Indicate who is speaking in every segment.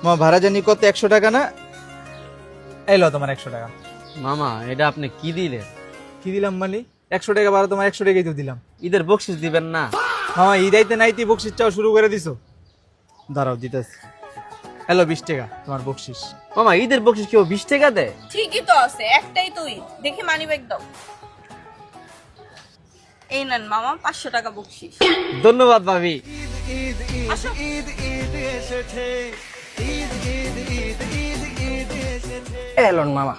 Speaker 1: মামা ভাড়া জানি কত, 100 টাকা না? এলো তোমার 100 টাকা।
Speaker 2: মামা এটা আপনি কি দিলেন?
Speaker 1: কি দিলাম মানে? 100 টাকা ভাড়া তোমার 100 টাকাই তো দিলাম।
Speaker 2: ঈদের বকশিস দিবেন না?
Speaker 1: মামা ঈদ আইতে নাইতে বকশিস চাও শুরু করে দিছো। দাঁড়াও দিতেছি। হ্যালো 20 টাকা তোমার বকশিস।
Speaker 2: মামা ঈদের বকশিস কেউ 20 টাকা দেয়?
Speaker 3: ঠিকই তো আছে, একটাই তুই দেখে মানি ব্যাগ দাও। এই নেন মামা 500 টাকা বকশিস।
Speaker 2: ধন্যবাদ ভাবি।
Speaker 3: আসো।
Speaker 4: এলন মামা,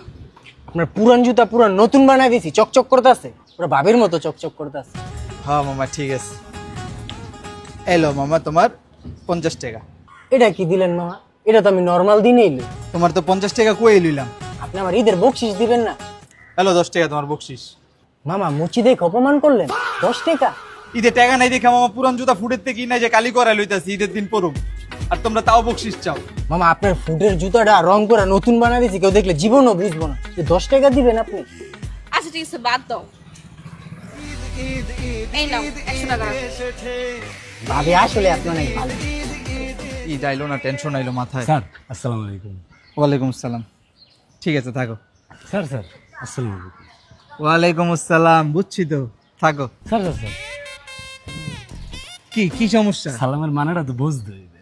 Speaker 4: আপনার পুরান জুতা পুরান নতুন বানাই দিছি, চকচক করতেছে, পুরো ভাবির মতো চকচক করতেছে।
Speaker 1: হ্যাঁ মামা ঠিক আছে। এলো মামা তোমার 50 টাকা।
Speaker 4: এটা কি দিলেন মামা? এটা তো আমি নর্মাল দিনই এলি।
Speaker 1: তোমার তো 50 টাকা কই লইলাম।
Speaker 4: আপনি আমার ঈদের বকশিস দিবেন না?
Speaker 1: হ্যালো 10 টাকা তোমার বকশিস।
Speaker 4: মামা মুচি দেখে অপমান করলেন, 10 টাকা?
Speaker 1: ঈদের টাকা নাই দেখে মামা পুরান জুতা ফুটের থেকে নাই যে কালি করা লইতাছি ঈদের দিন পরুম, আর তোমরা তাও বকশিস চাও।
Speaker 4: মামা আপনার ফুটের জুতাটা রং করে নতুন বানাই দিছি, কেউ দেখলে জীবনও বুঝবো না। 10 টাকা দিবেন আপনি?
Speaker 3: আচ্ছা ঠিক আছে, বাদ দাও। এই নাও 100 টাকা রাখো।
Speaker 4: ভাবি আসলে আপনার অনেক ভালো।
Speaker 1: ঈদ আইলো না, টেনশন আইলো মাথায়।
Speaker 5: স্যার আসসালামু আলাইকুম।
Speaker 1: ওয়ালাইকুম আসসালাম। ঠিক আছে থাকো।
Speaker 5: স্যার আসসালামু আলাইকুম।
Speaker 1: ওয়ালাইকুম আসসালাম, বুঝছি তো, থাকো।
Speaker 5: স্যার স্যার স্যার
Speaker 1: কি কি সমস্যা?
Speaker 5: সালামের মানেটা তো বুঝতে হইবে।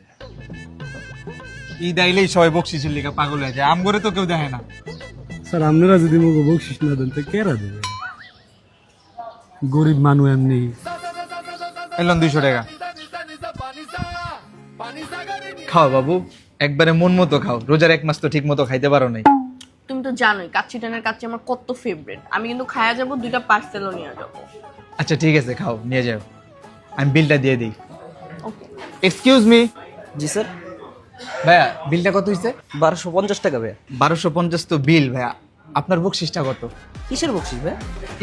Speaker 1: ঈদ আইলেই সবাই বকশিসের লিগা পাগল হয়ে যায়, আম করে তো কেউ দেখে না।
Speaker 5: স্যার আপনারা যদি মুখে বকশিস না দেন তো কেরা দেবে? গরিব মানুষ এমনি।
Speaker 1: এলন 200 টাকা। খাও বাবু, একবারে মন মতো খাও, রোজার 1 মাস তো ঠিক মতো খাইতে পারো নাই।
Speaker 3: তুমি তো জানোই কাচ্চি টানের কাচ্চি আমার কত ফেভারিট। আমি কিন্তু খায়া যাব, 2টা পার্সেলও নিয়ে যাব।
Speaker 1: আচ্ছা ঠিক আছে খাও, নিয়ে যাও, আমি বিলটা দিয়ে দিই।
Speaker 3: ওকে।
Speaker 1: Excuse me.
Speaker 2: জি স্যার।
Speaker 1: ভাইয়া বিলটা কত হইছে?
Speaker 2: 1250 টাকা ভাই।
Speaker 1: 1250 তো বিল ভাইয়া। আপনার বকশিসটা কত?
Speaker 2: কিসের বকশিস ভাই?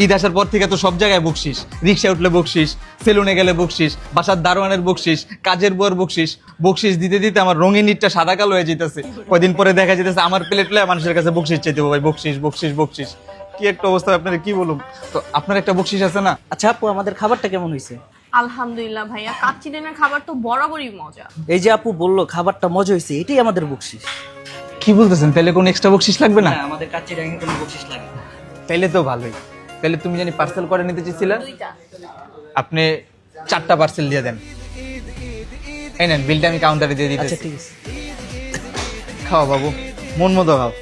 Speaker 1: ঈদ আসার পর থেকে তো সব জায়গায় বকশিস, রিক্সা উঠলে বকশিস, সেলুনে গেলে বকশিস, বাসার দারোয়ানের বকশিস, কাজের বুয়ার বকশিস। বকশিস দিতে দিতে আমার রঙিন ইটটা সাদা কালো হয়ে যেতেছে। কয়দিন পরে দেখা যেতেছে আমার প্লেট লয়ে মানুষের কাছে বকশিস চাইতে হবে, ভাই বকশিস বকশিস বকশিস। কি একটা অবস্থা, আপনারা কি বলুন। তো আপনার একটা বকশিস আছে না?
Speaker 2: আচ্ছা আপু, আমাদের খাবারটা কেমন হয়েছে?
Speaker 3: আলহামদুলিল্লাহ ভাইয়া, কাচ্চি টানের খাবার তো বরাবরই মজা।
Speaker 2: এই যে আপু বললো খাবারটা মজা হয়েছে, এটাই আমাদের বকশিস।
Speaker 1: কি বলতেছেন? তাহলে কোনো এক্সট্রা বকশিস লাগবে না?
Speaker 2: আমাদের কাচ্চি টাঙ্গে কোনো বকশিস লাগে না।
Speaker 1: তাইলে তো ভালোই। তাহলে তুমি জানি পার্সেল করে নিতে চেয়েছিলা,
Speaker 3: 2টা।
Speaker 1: আপনি 4টা পার্সেল দিয়ে দেন। এই নেন বিলটা, আমি কাউন্টারে দিয়ে
Speaker 2: আচ্ছা
Speaker 1: দিতেছি।
Speaker 2: ঠিক আছে।
Speaker 1: খাও বাবু, মন মতো খাও।